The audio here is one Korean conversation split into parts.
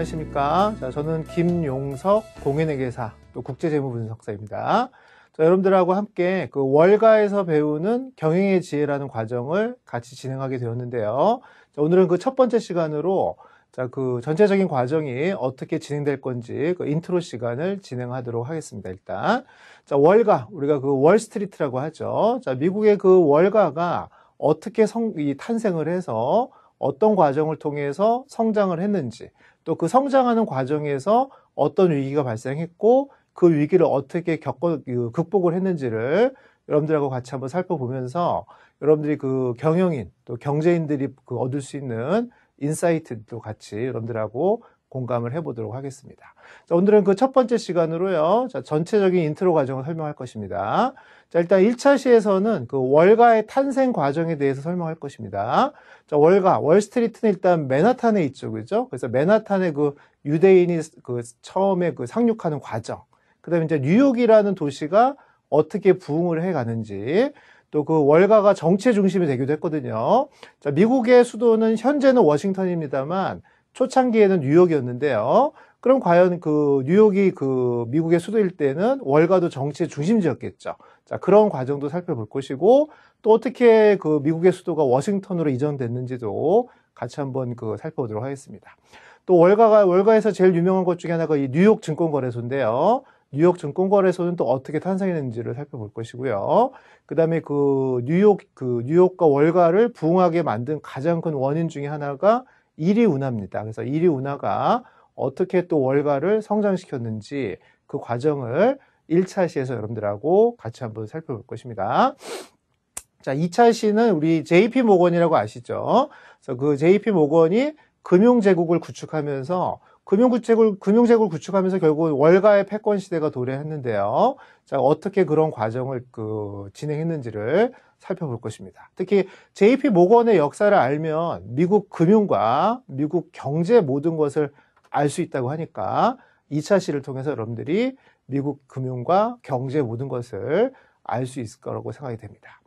안녕하십니까. 자, 저는 김용석 공인회계사 또 국제재무분석사입니다. 자, 여러분들하고 함께 그 월가에서 배우는 경영의 지혜라는 과정을 같이 진행하게 되었는데요. 자, 오늘은 그 첫 번째 시간으로 자, 그 전체적인 과정이 어떻게 진행될 건지 그 인트로 시간을 진행하도록 하겠습니다. 일단 자, 월가, 우리가 그 월스트리트라고 하죠. 자, 미국의 그 월가가 어떻게 탄생을 해서 어떤 과정을 통해서 성장을 했는지, 또 그 성장하는 과정에서 어떤 위기가 발생했고 그 위기를 어떻게 극복을 했는지를 여러분들하고 같이 한번 살펴보면서 여러분들이 그 경영인 또 경제인들이 그 얻을 수 있는 인사이트도 같이 여러분들하고 공감을 해보도록 하겠습니다. 자, 오늘은 그 첫 번째 시간으로요. 자, 전체적인 인트로 과정을 설명할 것입니다. 자, 일단 1차 시에서는 그 월가의 탄생 과정에 대해서 설명할 것입니다. 자, 월스트리트는 일단 맨하탄에 있죠. 그죠? 그래서 맨하탄에 그 유대인이 그 처음에 그 상륙하는 과정. 그 다음에 이제 뉴욕이라는 도시가 어떻게 부흥을 해 가는지, 또 그 월가가 정치의 중심이 되기도 했거든요. 자, 미국의 수도는 현재는 워싱턴입니다만 초창기에는 뉴욕이었는데요. 그럼 과연 그 뉴욕이 그 미국의 수도일 때는 월가도 정치의 중심지였겠죠. 자, 그런 과정도 살펴볼 것이고, 또 어떻게 그 미국의 수도가 워싱턴으로 이전됐는지도 같이 한번 그 살펴보도록 하겠습니다. 또 월가에서 제일 유명한 것 중에 하나가 이 뉴욕 증권거래소인데요. 뉴욕 증권거래소는 또 어떻게 탄생했는지를 살펴볼 것이고요. 그 다음에 그 뉴욕과 월가를 부흥하게 만든 가장 큰 원인 중에 하나가 이리 운하입니다. 그래서 이리 운하가 어떻게 또 월가를 성장시켰는지 그 과정을 1차 시에서 여러분들하고 같이 한번 살펴볼 것입니다. 자, 2차 시는 우리 JP 모건이라고 아시죠? 그래서 그 JP 모건이 금융제국을 구축하면서 금융제국을 구축하면서 결국 월가의 패권 시대가 도래했는데요. 자, 어떻게 그런 과정을 진행했는지를 살펴볼 것입니다. 특히 JP 모건의 역사를 알면 미국 금융과 미국 경제 모든 것을 알 수 있다고 하니까 2차 시를 통해서 여러분들이 미국 금융과 경제 모든 것을 알 수 있을 거라고 생각이 됩니다.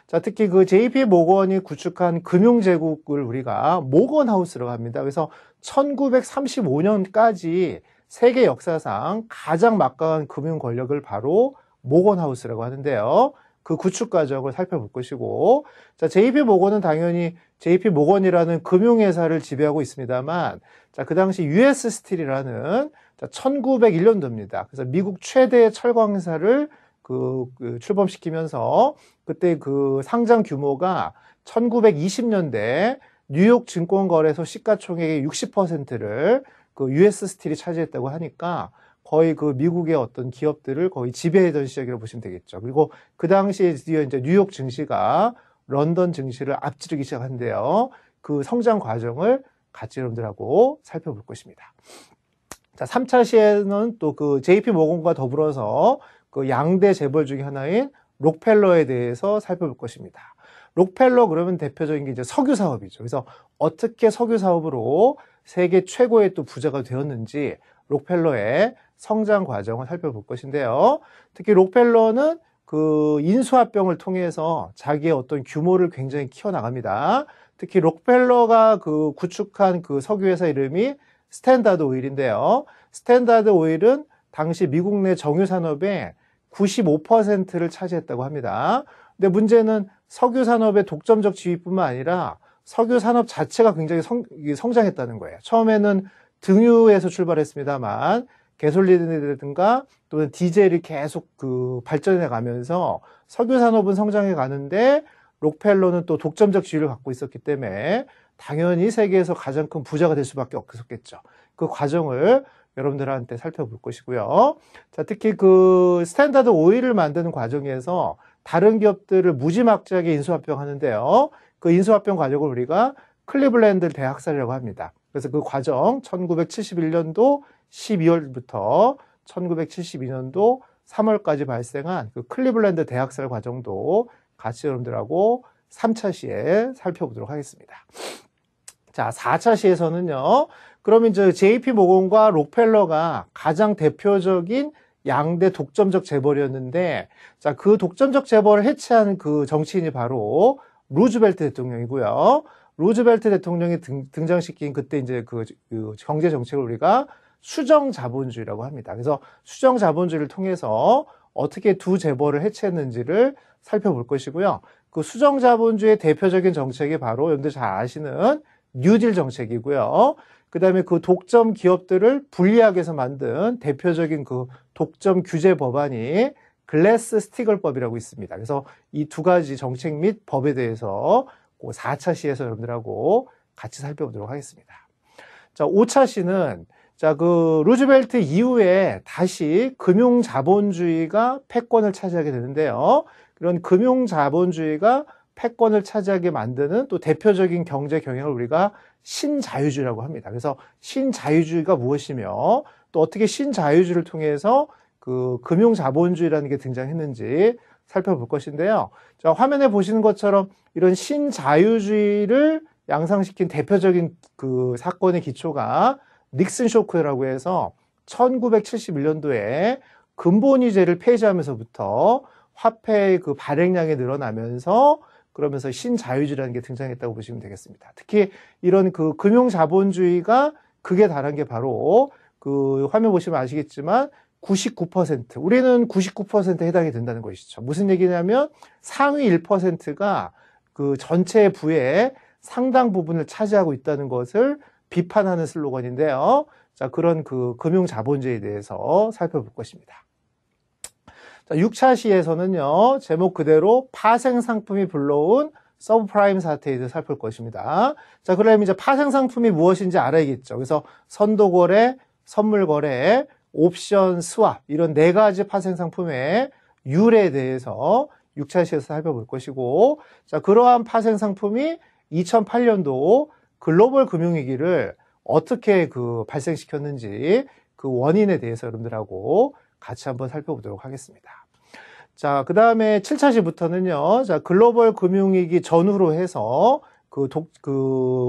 자, 특히 그 JP 모건이 구축한 금융제국을 우리가 모건하우스라고 합니다. 그래서 1935년까지 세계 역사상 가장 막강한 금융 권력을 바로 모건하우스라고 하는데요. 그 구축 과정을 살펴볼 것이고, 자, JP 모건은 당연히 JP 모건이라는 금융회사를 지배하고 있습니다만, 자, 그 당시 US 스틸이라는 1901년도입니다. 그래서 미국 최대의 철광회사를 출범시키면서 그때 그 상장 규모가 1920년대 뉴욕 증권거래소 시가총액의 60%를 그 US 스틸이 차지했다고 하니까 거의 그 미국의 어떤 기업들을 거의 지배하던 시작이라고 보시면 되겠죠. 그리고 그 당시에 드디어 이제 뉴욕 증시가 런던 증시를 앞지르기 시작한데요. 그 성장 과정을 같이 여러분들하고 살펴볼 것입니다. 자, 3차 시에는 또 그 JP 모건과 더불어서 그 양대 재벌 중에 하나인 록펠러에 대해서 살펴볼 것입니다. 록펠러 그러면 대표적인 게 이제 석유 사업이죠. 그래서 어떻게 석유 사업으로 세계 최고의 또 부자가 되었는지 록펠러의 성장 과정을 살펴볼 것인데요. 특히 록펠러는 그 인수합병을 통해서 자기의 어떤 규모를 굉장히 키워나갑니다. 특히 록펠러가 그 구축한 그 석유회사 이름이 스탠다드 오일인데요. 스탠다드 오일은 당시 미국 내 정유 산업의 95%를 차지했다고 합니다. 근데 문제는 석유 산업의 독점적 지위뿐만 아니라 석유 산업 자체가 굉장히 성장했다는 거예요. 처음에는 등유에서 출발했습니다만 가솔린이라든가 또는 디젤이 계속 그 발전해 가면서 석유 산업은 성장해 가는데 록펠러는 또 독점적 지위를 갖고 있었기 때문에 당연히 세계에서 가장 큰 부자가 될 수밖에 없었겠죠. 그 과정을 여러분들한테 살펴볼 것이고요. 자, 특히 그 스탠다드 오일을 만드는 과정에서 다른 기업들을 무지막지하게 인수합병하는데요. 그 인수합병 과정을 우리가 클리블랜드 대학살이라고 합니다. 그래서 그 과정 1971년도 12월부터 1972년도 3월까지 발생한 그 클리블랜드 대학살 과정도 같이 여러분들하고 3차 시에 살펴보도록 하겠습니다. 자, 4차 시에서는요. 그러면 이제 JP 모건과 록펠러가 가장 대표적인 양대 독점적 재벌이었는데, 자, 그 독점적 재벌을 해체한 그 정치인이 바로 루즈벨트 대통령이고요. 루즈벨트 대통령이 등장시킨 그때 이제 그 경제 정책을 우리가 수정 자본주의라고 합니다. 그래서 수정 자본주의를 통해서 어떻게 두 재벌을 해체했는지를 살펴볼 것이고요. 그 수정 자본주의의 대표적인 정책이 바로 여러분들 잘 아시는 뉴딜 정책이고요. 그 다음에 그 독점 기업들을 불리하게 해서 만든 대표적인 그 독점 규제 법안이 글래스 스티글법이라고 있습니다. 그래서 이 두 가지 정책 및 법에 대해서 4차 시에서 여러분들하고 같이 살펴보도록 하겠습니다. 자, 5차 시는 자, 그 루즈벨트 이후에 다시 금융 자본주의가 패권을 차지하게 되는데요. 그런 금융 자본주의가 패권을 차지하게 만드는 또 대표적인 경제 경향을 우리가 신자유주의라고 합니다. 그래서 신자유주의가 무엇이며 또 어떻게 신자유주의를 통해서 그 금융 자본주의라는 게 등장했는지 살펴볼 것인데요. 자, 화면에 보시는 것처럼 이런 신자유주의를 양상시킨 대표적인 그 사건의 기초가 닉슨 쇼크라고 해서 1971년도에 근본위제를 폐지하면서부터 화폐의 그 발행량이 늘어나면서 그러면서 신자유주의라는 게 등장했다고 보시면 되겠습니다. 특히 이런 그 금융자본주의가 극에 달한 게 바로 그 화면 보시면 아시겠지만 99%, 우리는 99%에 해당이 된다는 것이죠. 무슨 얘기냐면 상위 1%가 그 전체 부의 상당 부분을 차지하고 있다는 것을 비판하는 슬로건인데요. 자, 그런 그 금융자본주의에 대해서 살펴볼 것입니다. 자, 6차 시에서는요, 제목 그대로 파생상품이 불러온 서브프라임 사태에 대해서 살펴볼 것입니다. 자, 그러면 이제 파생상품이 무엇인지 알아야겠죠. 그래서 선도거래, 선물거래, 옵션, 스왑 이런 네 가지 파생상품의 유래에 대해서 6차 시에서 살펴볼 것이고, 자, 그러한 파생상품이 2008년도 글로벌 금융위기를 어떻게 그 발생시켰는지 그 원인에 대해서 여러분들하고 같이 한번 살펴보도록 하겠습니다. 자, 그 다음에 7차 시부터는요, 자, 글로벌 금융위기 전후로 해서 그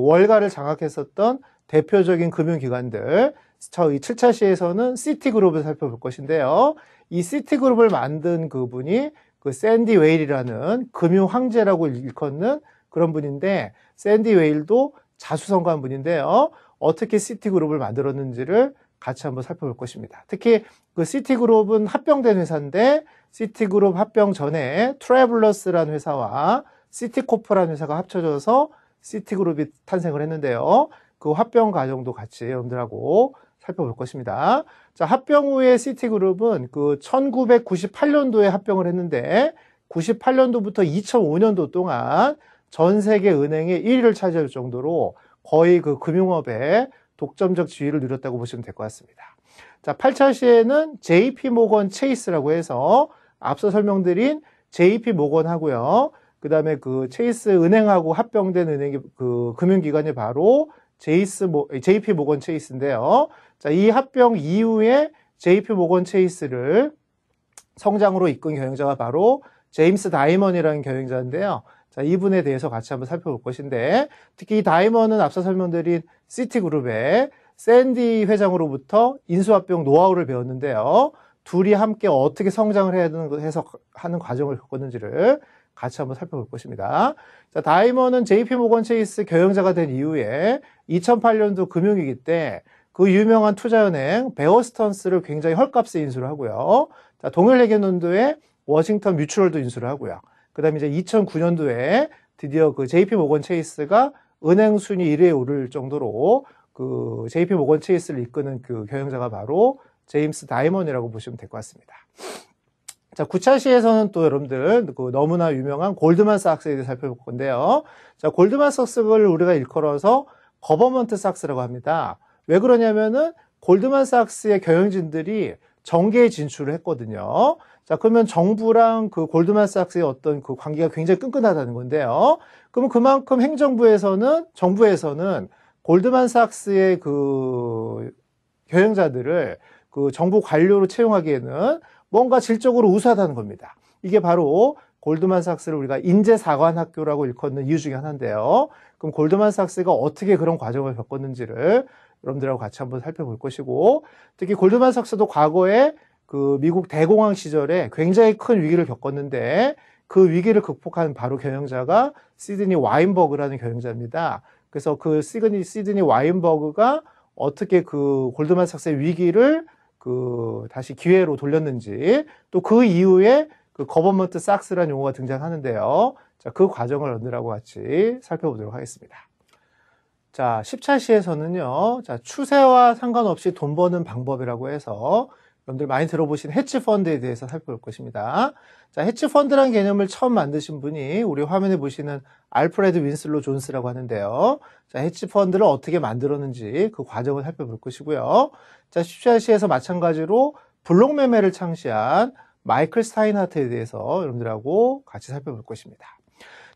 월가를 장악했었던 대표적인 금융기관들, 이 7차 시에서는 시티그룹을 살펴볼 것인데요. 이 시티그룹을 만든 그분이 그 샌디 웨일이라는 금융황제라고 일컫는 그런 분인데, 샌디 웨일도 자수성가한 분인데요. 어떻게 시티그룹을 만들었는지를 같이 한번 살펴볼 것입니다. 특히 그 시티그룹은 합병된 회사인데, 시티그룹 합병 전에 트래블러스라는 회사와 시티코프라는 회사가 합쳐져서 시티그룹이 탄생을 했는데요. 그 합병 과정도 같이 여러분들하고 살펴볼 것입니다. 자, 합병 후에 시티그룹은 그 1998년도에 합병을 했는데 98년도부터 2005년도 동안 전 세계 은행의 1위를 차지할 정도로 거의 그 금융업에 독점적 지위를 누렸다고 보시면 될 것 같습니다. 자, 8차 시에는 JP 모건 체이스라고 해서 앞서 설명드린 JP 모건하고요. 그 다음에 그 체이스 은행하고 합병된 은행이 그 금융기관이 바로 JP 모건 체이스인데요. 자, 이 합병 이후에 JP 모건 체이스를 성장으로 이끈 경영자가 바로 제임스 다이먼이라는 경영자인데요. 자, 이분에 대해서 같이 한번 살펴볼 것인데, 특히 이 다이먼은 앞서 설명드린 시티그룹의 샌디 회장으로부터 인수합병 노하우를 배웠는데요. 둘이 함께 어떻게 성장을 해야 하는 과정을 겪었는지를 같이 한번 살펴볼 것입니다. 자, 다이먼은 JP 모건 체이스 경영자가 된 이후에 2008년도 금융위기 때 그 유명한 투자은행 베어스턴스를 굉장히 헐값에 인수를 하고요. 자, 동일회계연도에 워싱턴 뮤추얼도 인수를 하고요. 그 다음에 이제 2009년도에 드디어 그 JP 모건 체이스가 은행 순위 1위에 오를 정도로 그 JP 모건 체이스를 이끄는 그 경영자가 바로 제임스 다이먼이라고 보시면 될 것 같습니다. 자, 9차 시에서는 또 여러분들 그 너무나 유명한 골드만삭스에 대해서 살펴볼 건데요. 자, 골드만삭스를 우리가 일컬어서 거버먼트 삭스라고 합니다. 왜 그러냐면은 골드만삭스의 경영진들이 정계에 진출을 했거든요. 자, 그러면 정부랑 그 골드만삭스의 어떤 그 관계가 굉장히 끈끈하다는 건데요. 그러면 그만큼 정부에서는 골드만삭스의 그 경영자들을 그 정부 관료로 채용하기에는 뭔가 질적으로 우수하다는 겁니다. 이게 바로 골드만삭스를 우리가 인재사관학교라고 일컫는 이유 중에 하나인데요. 그럼 골드만삭스가 어떻게 그런 과정을 겪었는지를 여러분들하고 같이 한번 살펴볼 것이고, 특히 골드만삭스도 과거에 그 미국 대공황 시절에 굉장히 큰 위기를 겪었는데 그 위기를 극복한 바로 경영자가 시드니 와인버그라는 경영자입니다. 그래서 그 시드니 와인버그가 어떻게 그 골드만삭스의 위기를 다시 기회로 돌렸는지, 또 그 이후에 그 거버먼트 삭스라는 용어가 등장하는데요. 자, 그 과정을 여러분들하고 같이 살펴보도록 하겠습니다. 자, 10차 시에서는요, 자, 추세와 상관없이 돈 버는 방법이라고 해서 여러분들 많이 들어보신 헤지펀드에 대해서 살펴볼 것입니다. 자, 헤지펀드라는 개념을 처음 만드신 분이 우리 화면에 보시는 알프레드 윈슬로 존스라고 하는데요. 자, 헤지펀드를 어떻게 만들었는지 그 과정을 살펴볼 것이고요. 자, 10차 시에서 마찬가지로 블록 매매를 창시한 마이클 스타인하트에 대해서 여러분들하고 같이 살펴볼 것입니다.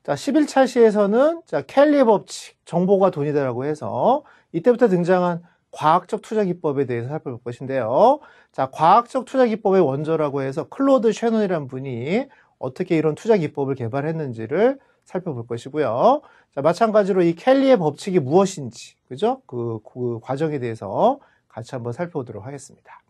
자, 11차 시에서는 자, 켈리의 법칙, 정보가 돈이다라고 해서 이때부터 등장한 과학적 투자 기법에 대해서 살펴볼 것인데요. 자, 과학적 투자 기법의 원조라고 해서 클로드 셰넌이라는 분이 어떻게 이런 투자 기법을 개발했는지를 살펴볼 것이고요. 자, 마찬가지로 이 켈리의 법칙이 무엇인지, 그죠? 그 과정에 대해서 같이 한번 살펴보도록 하겠습니다.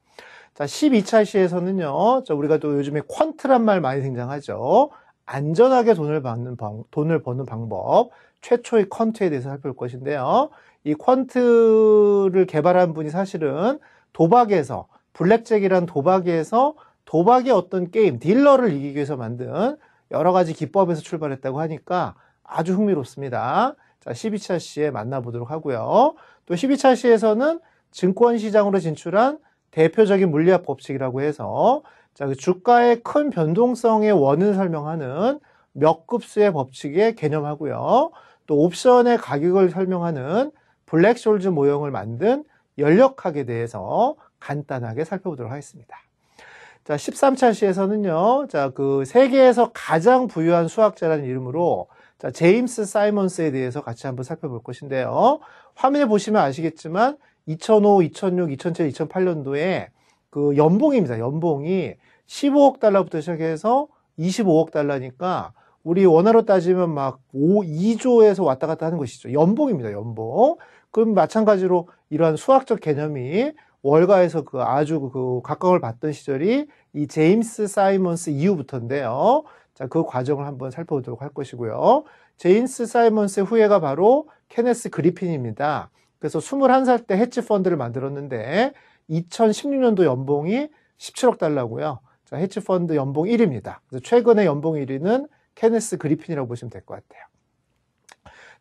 자, 12차 시에서는요, 자, 우리가 또 요즘에 퀀트란 말 많이 등장하죠. 안전하게 돈을 버는 방법, 최초의 퀀트에 대해서 살펴볼 것인데요. 이 퀀트를 개발한 분이 사실은 도박에서, 블랙잭이라는 도박에서 도박의 어떤 게임, 딜러를 이기기 위해서 만든 여러 가지 기법에서 출발했다고 하니까 아주 흥미롭습니다. 자, 12차 시에 만나보도록 하고요. 또 12차 시에서는 증권시장으로 진출한 대표적인 물리학 법칙이라고 해서 자, 그 주가의 큰 변동성의 원을 설명하는 몇 급수의 법칙의 개념하고요. 또 옵션의 가격을 설명하는 블랙숄즈 모형을 만든 연력학에 대해서 간단하게 살펴보도록 하겠습니다. 자, 13차 시에서는요, 자, 그 세계에서 가장 부유한 수학자라는 이름으로 자, 제임스 사이먼스에 대해서 같이 한번 살펴볼 것인데요. 화면에 보시면 아시겠지만 2005, 2006, 2007, 2008년도에 그 연봉입니다. 연봉이 15억 달러부터 시작해서 25억 달러니까 우리 원화로 따지면 막 2조에서 왔다 갔다 하는 것이죠. 연봉입니다. 연봉. 그럼 마찬가지로 이러한 수학적 개념이 월가에서 아주 각광을 받던 시절이 이 제임스 사이먼스 이후부터인데요. 자, 그 과정을 한번 살펴보도록 할 것이고요. 제임스 사이먼스의 후예가 바로 케네스 그리핀입니다. 그래서 21살 때 헤지펀드를 만들었는데 2016년도 연봉이 17억 달러고요. 자, 헤지펀드 연봉 1위입니다. 그래서 최근에 연봉 1위는 케네스 그리핀이라고 보시면 될 것 같아요.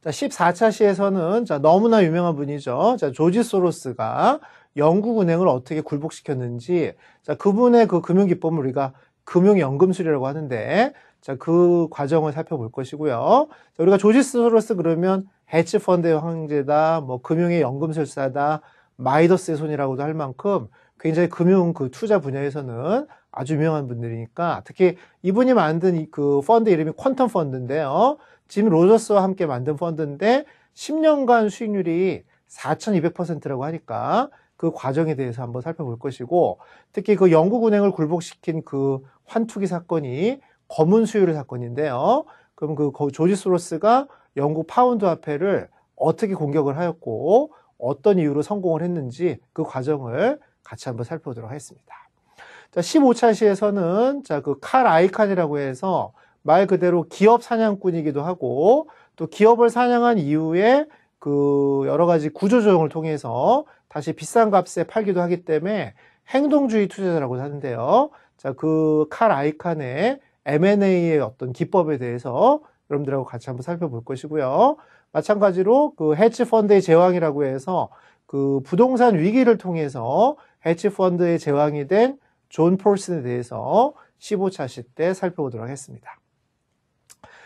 자, 14차 시에서는 자, 너무나 유명한 분이죠. 자, 조지 소로스가 영국은행을 어떻게 굴복시켰는지, 자, 그분의 그 금융기법을 우리가 금융연금술이라고 하는데, 자, 그 과정을 살펴볼 것이고요. 자, 우리가 조지 소로스 그러면 헤지펀드의 황제다, 뭐 금융의 연금술사다, 마이더스의 손이라고도 할 만큼 굉장히 금융 그 투자 분야에서는 아주 유명한 분들이니까, 특히 이분이 만든 그 펀드 이름이 퀀텀 펀드인데요. 짐 로저스와 함께 만든 펀드인데 10년간 수익률이 4,200%라고 하니까 그 과정에 대해서 한번 살펴볼 것이고, 특히 그 영국은행을 굴복시킨 그 환투기 사건이 검은 수요일 사건인데요. 그럼 그 조지 소로스가 영국 파운드 화폐를 어떻게 공격을 하였고 어떤 이유로 성공을 했는지 그 과정을 같이 한번 살펴보도록 하겠습니다. 자, 15차 시에서는 자, 그 칼 아이칸이라고 해서 말 그대로 기업 사냥꾼이기도 하고 또 기업을 사냥한 이후에 그 여러 가지 구조조정을 통해서 다시 비싼 값에 팔기도 하기 때문에 행동주의 투자자라고 하는데요. 자, 그 칼 아이칸의 M&A의 어떤 기법에 대해서 여러분들하고 같이 한번 살펴볼 것이고요. 마찬가지로 그 헤지펀드의 제왕이라고 해서 그 부동산 위기를 통해서 헤지펀드의 제왕이 된 존 폴슨에 대해서 15차 시 때 살펴보도록 하겠습니다.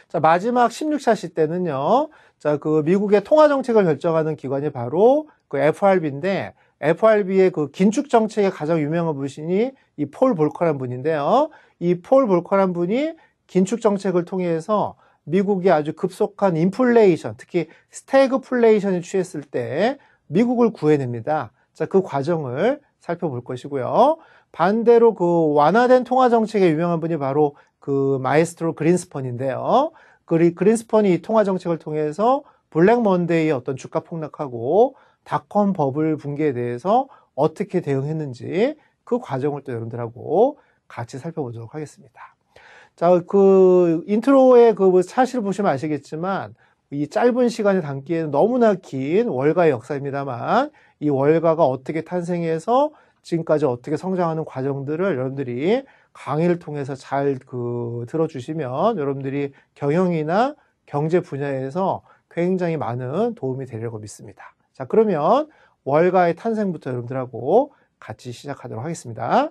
자, 마지막 16차 시 때는요, 자, 그 미국의 통화 정책을 결정하는 기관이 바로 그 FRB인데, FRB의 그 긴축 정책의 가장 유명한 분이 이 폴 볼커라는 분인데요. 이 폴 볼커라는 분이 긴축 정책을 통해서 미국이 아주 급속한 인플레이션, 특히 스태그플레이션이 취했을 때 미국을 구해냅니다. 자, 그 과정을 살펴볼 것이고요. 반대로 그 완화된 통화 정책의 유명한 분이 바로 그 마에스트로 그린스펀인데요. 그린스펀이 이 통화 정책을 통해서 블랙 먼데이의 어떤 주가 폭락하고 닷컴 버블 붕괴에 대해서 어떻게 대응했는지 그 과정을 또 여러분들하고 같이 살펴보도록 하겠습니다. 자, 그 인트로의 그 사실 보시면 아시겠지만 이 짧은 시간에 담기에는 너무나 긴 월가의 역사입니다만 이 월가가 어떻게 탄생해서 지금까지 어떻게 성장하는 과정들을 여러분들이 강의를 통해서 잘 들어주시면 여러분들이 경영이나 경제 분야에서 굉장히 많은 도움이 되리라고 믿습니다. 자, 그러면 월가의 탄생부터 여러분들하고 같이 시작하도록 하겠습니다.